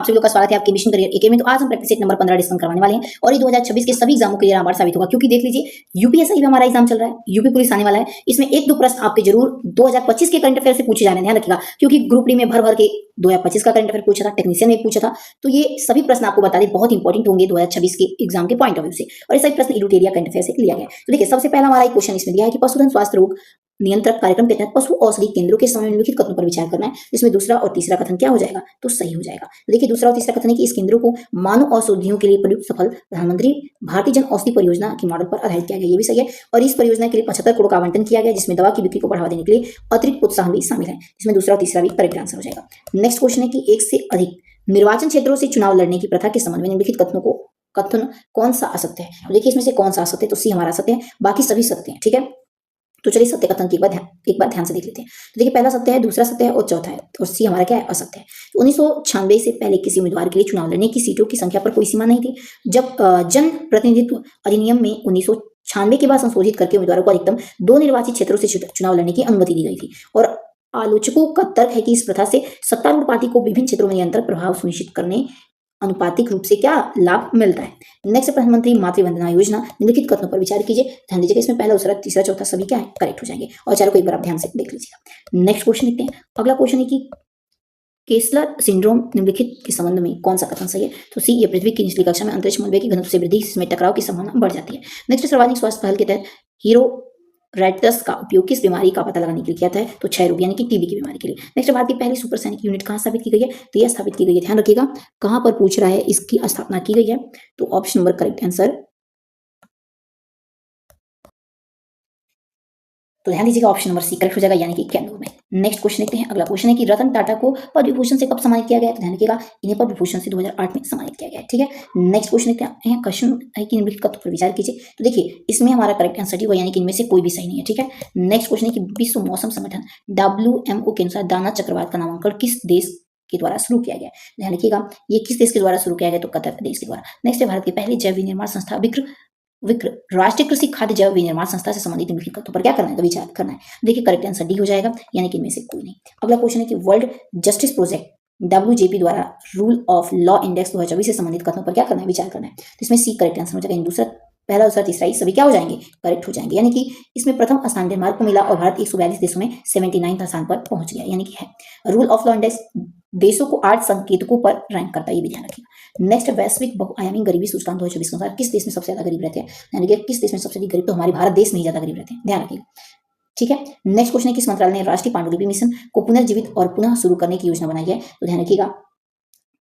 आप सभी लोग का स्वागत है आपके मिशन करियर एकेडमी। तो आज हम प्रैक्टिस सेट नंबर 15 डिस्कस करवाने वाले हैं और ये 2026 के सभी एग्जामों के लिए रामबाण साबित होगा, क्योंकि देख लीजिए यूपीएससी में हमारा एग्जाम चल रहा है, यूपी पुलिस आने वाला है। इसमें एक दो प्रश्न आपके जरूर 2025 के करंट अफेयर से पूछे जाने, ध्यान रखिएगा, क्योंकि ग्रुप डी में भर भर के 2025 का करंट अफेयर पूछा था, टेक्नीशियन में पूछा था। तो ये सभी प्रश्न आपको बता दें बहुत इंपॉर्टेंट होंगे 2026 के एग्जाम के पॉइंट ऑफ व्यू से, और ये सभी प्रश्न इडुटेरिया करंट अफेयर से लिया गया है। तो देखिए सबसे पहला हमारा एक क्वेश्चन इसमें दिया है कि पशुधन स्वास्थ्य रोग नियंत्रक कार्यक्रम के तहत पशु औषधि केंद्रों के समय निम्नलिखित कथनों पर विचार करना है। इसमें दूसरा और तीसरा कथन क्या हो जाएगा, तो सही हो जाएगा। तो देखिए दूसरा और तीसरा कथन है कि इस केंद्रों को मानव औषधियों के लिए प्रयुक्त सफल प्रधानमंत्री भारतीय जन औषधि परियोजना के मॉडल पर आधारित किया गया, ये भी सही है। और इस परियोजना के लिए 75 करोड़ का आवंटन किया गया, जिसमें दवा की बिक्री को बढ़ावा देने के लिए अतिरिक्त प्रोत्साहन भी शामिल है। इसमें दूसरा और तीसरा भी करेक्ट आंसर हो जाएगा। नेक्स्ट क्वेश्चन है कि एक से अधिक निर्वाचन क्षेत्रों से चुनाव लड़ने की प्रथा के संबंध में निम्नलिखित कथन कौन सा असत्य है। तो देखिए इसमें से कौन सा असत्य है, तो सी हमारा सत्य है, बाकी सभी सत्य है। ठीक है, तो चलिए सत्य कथन की एक बार ध्यान से देख लेते हैं। तो देखिए पहला सत्य है, दूसरा सत्य है और चौथा है, और सी हमारा क्या है, असत्य है। तो 1996 से पहले किसी उम्मीदवार के लिए चुनाव लड़ने की सीटों की संख्या पर कोई सीमा नहीं थी। जब जन प्रतिनिधित्व अधिनियम में 1996 के बाद संशोधित करके उम्मीदवारों को अधिकतम 2 निर्वाचित क्षेत्रों से चुनाव लड़ने की अनुमति दी गई थी। और आलोचकों का तर्क है कि इस प्रथा से सत्तारूढ़ पार्टी को विभिन्न क्षेत्रों में निरंतर प्रभाव सुनिश्चित करने अनुपातिक रूप से क्या लाभ मिलता है। नेक्स्ट, प्रधानमंत्री मातृ वंदना योजना निम्नलिखित कथनों पर विचार कीजिए। ध्यान दीजिएगा, इसमें पहला दूसरा तीसरा चौथा सभी क्या है, करेक्ट हो जाएंगे, और चारों को एक बार आप ध्यान से देख लीजिएगा। नेक्स्ट क्वेश्चन देखते हैं। अगला क्वेश्चन है कि केसलर सिंड्रोम निम्नलिखित के संबंध में कौन सा कथन सही है। तो सी, ये पृथ्वी की निचली कक्षा में अंतरिक्ष मलबे की घनत्व से वृद्धि में टकराव की संभावना बढ़ जाती है। नेक्स्ट, सार्वजनिक स्वास्थ्य पहल के तहत हीरो रेटस का उपयोग किस बीमारी का पता लगाने के लिए किया था, तो क्षय रोग यानी कि टीबी की बीमारी के लिए। नेक्स्ट, भारत की पहली सुपरसैनिक यूनिट कहाँ स्थापित की गई है, तो यह स्थापित की गई है, ध्यान रखिएगा कहाँ पर पूछ रहा है, इसकी स्थापना की गई है। तो ऑप्शन नंबर करेक्ट आंसर, तो ध्यान दीजिएगा ऑप्शन नंबर सी करेक्ट हो जाएगा, यानी कि कैमूर में। नेक्स्ट क्वेश्चन देखते हैं। अगला क्वेश्चन है कि रतन टाटा को पद्म विभूषण से कब सम्मानित किया गया, तो ध्यान रखिएगा इन्हें पद्म विभूषण से 2008 में सम्मानित किया गया है। ठीक है, नेक्स्ट क्वेश्चन देखते हैं। क्वेश्चन है कि निम्नलिखित कथनों पर विचार कीजिए। तो देखिए इसमें हमारा करेक्ट आंसर होगा, यानी कि इनमें से कोई भी सही नहीं है। ठीक है, नेक्स्ट क्वेश्चन है कि विश्व मौसम संगठन WMO के अनुसार दाना चक्रवात का नामांकन किस देश के द्वारा शुरू किया गया। ध्यान रखिएगा ये किस देश के द्वारा शुरू किया गया, तो कतर प्रदेश के द्वारा। नेक्स्ट है भारत की पहली जैव विनिर्माण संस्था विक्र राष्ट्रीय कृषि खाद्य जैव विनिर्माण संस्था से संबंधित निम्नलिखित कथनों पर क्या करना है, तो विचार करना है। देखिए करेक्ट आंसर डी हो जाएगा, यानी कि इनमें से कोई नहीं। अगला क्वेश्चन है कि वर्ल्ड जस्टिस प्रोजेक्ट WJP द्वारा रूल ऑफ लॉ इंडेक्स 2024 से संबंधित कथनों पर क्या करना है, विचार करना है। तो इसमें सी करेक्ट आंसर हो जाएगा। दूसरा पहला दूसरा तीसरा ये सभी क्या हो जाएंगे, करेक्ट हो जाएंगे, यानी कि इसमें प्रथम स्थान डेनमार्क को मिला और भारत 142 देशों में 79वां स्थान पर पहुंच गया, यानी कि है। रूल ऑफ लॉ इंडेक्स देशों को 8 संकेतकों पर रैंक करता है, ये भी ध्यान रखिएगा। नेक्स्ट, वैश्विक बहुआयामी गरीबी सूचकांक 2024 के अनुसार किस देश में सबसे ज्यादा गरीब रहते हैं, यानी कि किस देश में सबसे अधिक गरीब, तो हमारे भारत देश में ही ज्यादा गरीब रहते हैं, ध्यान रखिएगा। ठीक है, नेक्स्ट क्वेश्चन है किस मंत्रालय ने राष्ट्रीय पांडुलिपि मिशन को पुनर्जीवित और पुनः शुरू करने की योजना बनाई है, तो ध्यान रखिएगा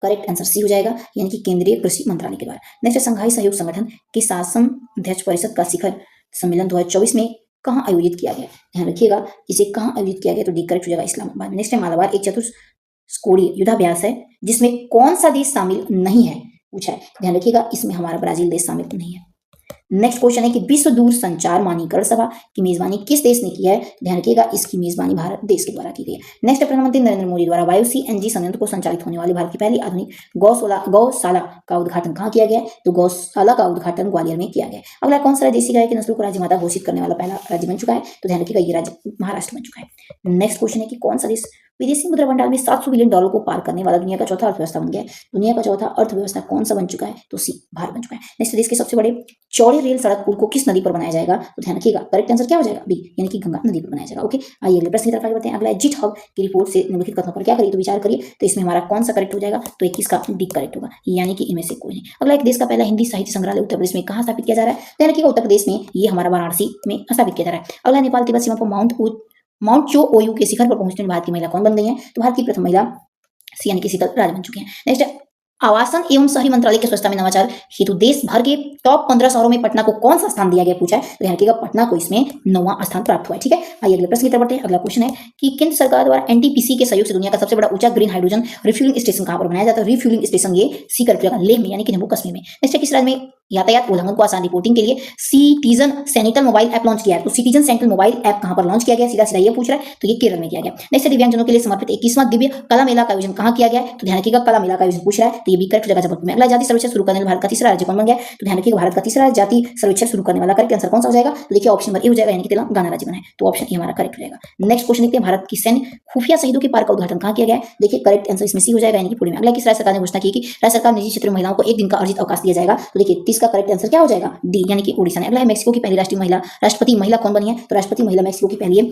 करेक्ट आंसर सी हो जाएगा, यानी कि केंद्रीय कृषि मंत्रालय के द्वारा। नेक्स्ट, संघाई सहयोग संगठन की शासन अध्यक्ष परिषद का शिखर सम्मेलन 2024 में कहाँ आयोजित किया गया, ध्यान रखिएगा इसे कहाँ आयोजित किया गया, तो डी करेक्ट हो जाएगा, इस्लामाबाद। नेक्स्ट है मालाबार एक चतुष्कोणीय युद्धाभ्यास है जिसमें कौन सा देश शामिल नहीं है, पूछा है, ध्यान रखिएगा इसमें हमारा ब्राजील देश शामिल नहीं है। नेक्स्ट क्वेश्चन है कि विश्व दूर संचार मानकीकरण सभा की मेजबानी किस देश ने की है, ध्यान रखिएगा इसकी मेजबानी भारत देश के द्वारा की गई है। नेक्स्ट, प्रधानमंत्री नरेंद्र मोदी द्वारा वायु CNG संयंत्र को संचालित होने वाली भारत की पहली आधुनिक गौशाला का उद्घाटन कहाँ किया गया है, तो गौशाला का उद्घाटन ग्वालियर में किया गया। अगला कौन सा देशी गाय की नस्लों को राज्य माता घोषित करने वाला पहला राज्य बन चुका है, तो ध्यान रखिएगा ये राज्य महाराष्ट्र बन चुका है। नेक्स्ट क्वेश्चन है कि कौन सा देश विदेशी मुद्रा भंडार में $700 बिलियन को पार करने वाला दुनिया का चौथा अर्थव्यवस्था बन गया है। दुनिया का चौथा अर्थव्यवस्था कौन सा बन चुका है, तो सी भारत बन चुका है। नेक्स्ट, देश के सबसे बड़े चौड़े रेल सड़क पुल को किस नदी पर बनाया जाएगा, तो ध्यान रखिएगा करेक्ट आंसर क्या हो जाएगा, बी, यानी कि गंगा नदी पर बनाया जाएगा। ओके, आइए अगले प्रश्न की तरफ आगे बढ़ते हैं। अगला जिट हब की रिपोर्ट से निम्नलिखित कथनों पर क्या करिए, तो विचार करिए। तो इसमें हमारा कौन सा करेक्ट हो जाएगा, तो 21 का डी करेक्ट होगा, यानी कि इनमें से कोई नहीं। अगला, एक देश का पहला हिंदी साहित्य संग्रहालय उत्तर प्रदेश में कहाँ स्थापित किया जा रहा है, ध्यान रखिएगा उत्तर प्रदेश में, ये हमारा वाराणसी में स्थापित किया जा रहा है। अगला, नेपाल तिब्बत सीमा पर माउंट चो ओयू के शिखर पर पहुंचने में भारत की महिला कौन बन गई है, तो भारत की प्रथम महिला सी, यानी कि शीतल राज बन चुके हैं। नेक्स्ट, आवासन एवं शहरी मंत्रालय के स्वच्छता में नवाचार हेतु देश भर के टॉप 15 शहरों में पटना को कौन सा स्थान दिया गया, पूछा है, तो ध्यान रखिएगा पटना को इसमें 9वां स्थान प्राप्त हुआ है। ठीक है, आइए अगले प्रश्न की तरफ बढ़ते हैं। अगला क्वेश्चन है कि केंद्र सरकार द्वारा NTPC के सहयोग से दुनिया का सबसे बड़ा ऊंचा ग्रीन हाइड्रोजन रिफ्यूलिंग स्टेशन कहां पर बनाया जाता है, रिफ्यूलिंग स्टेशन ये सी कर लेह में, यानी कि जम्मू कश्मीर में। नेक्स्ट, किस राज्य में यातायात उल्लंघन को आसान रिपोर्टिंग के लिए citizen central mobile app launch किया है। तो सिटीजन सेंट्रल मोबाइल ऐप कहां पर लॉन्च किया गया, सीधा सीधा ये पूछ रहा है, तो ये केरल में किया गया। नेक्स्ट, दिव्यांगजनों के लिए समर्पित 21वां दिव्य कला मेला का आयोजन कहां किया गया है, तो ध्यान रखिएगा कला मेला का आयोजन पूछ रहा है, तो ये भी करेक्ट जगह जबलपुर में। अगला, जाति सर्वेक्षण शुरू करने वाला भारत का तीसरा राज्य कौन बन गया, तो ध्यान रखिएगा भारत का तीसरा जाति सर्वेक्षण शुरू करने वाला करेक्ट आंसर कौन सा हो जाएगा, तो देखिए ऑप्शन नंबर ए हो जाएगा, यानी कि तेलंगाना राज्य बना है, तो ऑप्शन ए हमारा करेक्ट हो जाएगा। नेक्स्ट क्वेश्चन देखते हैं, भारत की सैन्य खुफिया शहीदों के पार्क का उद्घाटन कहां किया गया है, देखिए करेक्ट आंसर इसमें सी हो जाएगा, यानी कि पुणे में। अगला, किस राज्य सरकार ने घोषणा की कि राज्य सरकार निजी क्षेत्र में महिलाओं को एक दिन का अर्जित अवकाश दिया जाएगा, तो देखिए 30 का करेक्ट आंसर क्या हो जाएगा, डी, यानी कि ओडिशा ने। अगला है, मेक्सिको की पहली राष्ट्रपति महिला कौन बनी है, तो राष्ट्रपति महिला मेक्सिको की पहली है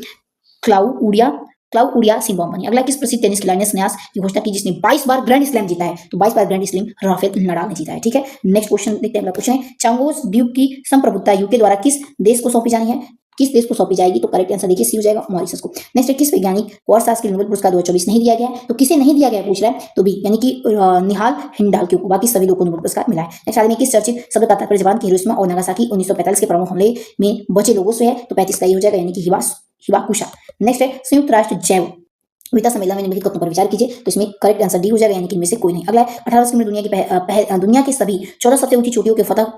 क्लाउडिया शिनबाउम बनी। अगला, किस प्रसिद्ध टेनिस खिलाड़ी ने संन्यास की घोषणा की जिसने 22 बार ग्रैंड स्लैम जीता है, तो 22 बार ग्रैंड स्लैम राफेल नडाल ने जीता है, ठीक है। नेक्स्ट क्वेश्चन देखते हैं, अगला क्वेश्चन है, चांगोस द्वीप की संप्रभुता यूके द्वारा किस देश को सौंपी जानी है, किस देश को सौंपी जाएगी, तो करेक्ट आंसर देखिए सी हो जाएगा, मॉरिशस को। नेक्स्ट, किस वैज्ञानिक को अर्थशास्त्र के नोबेल पुरस्कार 2024 नहीं दिया गया है, तो किसे नहीं दिया गया पूछ रहा है, तो बी, यानी कि निहाल हिंडाल्को को, बाकी सभी लोगों को नोबेल पुरस्कार मिला है। नेक्स्ट, हाल में किस चर्चित शब्द का तात्पर्य जापान की हिरोशिमा और नागासाकी 1945 के परमाणु हमले में बचे लोगों से है, तो 35 का ये हो जाएगा, यानी कि हिबाकुशा। नेक्स्ट है, संयुक्त राष्ट्र जैव विविधता सम्मेलन में निम्नलिखित कथनों पर विचार कीजिए, तो इसमें करेक्ट आंसर डी हो जाएगा, यानी कि इनमें से कोई नहीं। अगला है, 18 वर्ष की उम्र दुनिया के सभी 14 सबसे ऊंची चोटियों के फतह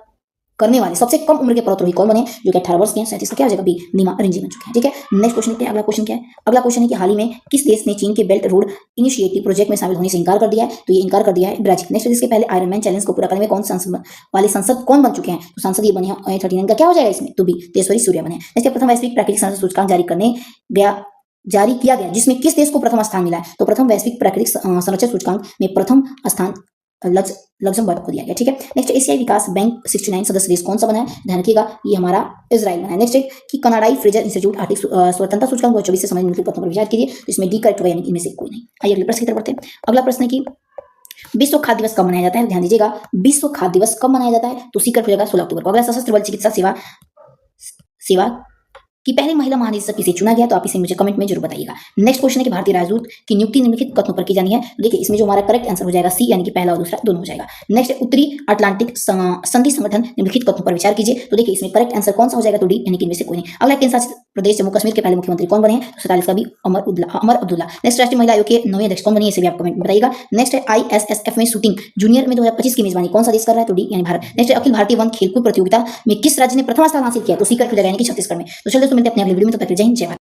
करने वाले सबसे कम उम्र के पर्वतारोही कौन बने, जो कि 18 वर्ष के हैं, 37 का क्या हो जाएगा, बी, नीमा रिंजी बन चुके हैं, ठीक है। नेक्स्ट क्वेश्चन देखते हैं, अगला क्वेश्चन क्या है, अगला क्वेश्चन है कि हाल ही में किस देश ने चीन के बेल्ट रोड इनिशिएटिव प्रोजेक्ट में शामिल होने से इनकार कर दिया है, तो ये इनकार कर दिया है ब्राजील। नेक्स्ट, इसके पहले आयरन मैन चैलेंज को पूरा करने में कौन सांसद कौन बन चुके हैं, तो सांसद ये बने हैं 39 का क्या हो जाएगा इसमें, तो बी, तेजस्वी सूर्या बने। नेक्स्ट, प्रथम वैश्विक प्राकृतिक संसाधन सूचकांक जारी किया गया जिसमें किस देश को प्रथम स्थान मिला है, तो प्रथम वैश्विक प्राकृतिक संरक्षण सूचकांक में प्रथम स्थान लग्जमबर्ग को दिया गया, ठीक है। नेक्स्ट, एशियाई विकास बैंक 69 सदस्य देश कौन सा बना है, ध्यान रखिएगा ये हमारा इजराइल बना है। नेक्स्ट है कि कनाडाई फ्रेजर इंस्टीट्यूट आर्थिक स्वतंत्रता सूचकांक 2024 से संबंधित कथनों पर विचार कीजिए, तो इसमें डी करेक्ट होगा, यानी कि इनमें से कोई नहीं। आइए अगले प्रश्न की तरफ बढ़ते हैं। अगला प्रश्न है कि विश्व खाद्य दिवस कब मनाया जाता है, ध्यान दीजिएगा विश्व खाद्य दिवस कब मनाया जाता है, तो सी करेक्ट हो जाएगा 16 अक्टूबर को। अगला, सशस्त्र बल चिकित्सा सेवा कि पहले महिला महानिदेशक किसे चुना गया, तो आप इसे मुझे कमेंट में जरूर बताइएगा। नेक्स्ट क्वेश्चन है कि भारतीय राजदूत की नियुक्ति निम्नलिखित कथनों पर की जानी है, तो देखिए इसमें जो हमारा करेक्ट आंसर हो जाएगा सी, यानी कि पहला और दूसरा दोनों हो जाएगा। नेक्स्ट, उत्तरी अटलांटिक संधि संगठन निम्नलिखित कथनों पर विचार कीजिए, तो देखिए इसमें करेक्ट आंसर कौन सा हो जाएगा, तो डी, यानी कि इनमें से कोई नहीं। अगला, केंद्र शासित प्रदेश जम्मू कश्मीर के पहले मुख्यमंत्री कौन बने हैं, तो 47 का भी अमर अब्दुल्ला। नेक्स्ट, राष्ट्रीय महिला आयोग के 9वें अध्यक्ष कौन बनी है, इसे भी आप कमेंट में बताइएगा। नेक्स्ट है, ISSF में शूटिंग जूनियर में 2025 की मेजबानी कौन सा देश कर रहा है, तो डी, यानी भारत। नेक्स्ट, अखिल भारतीय वन खेलकूद प्रतियोगिता में किस राज्य ने प्रथम स्थान हासिल किया, तो सी करेक्ट हो जाएगा, यानी कि छत्तीसगढ़ में। तो चलिए दोस्तों, मिलते हैं अपने अगले वीडियो में, तब तक जय हिंद जय भारत।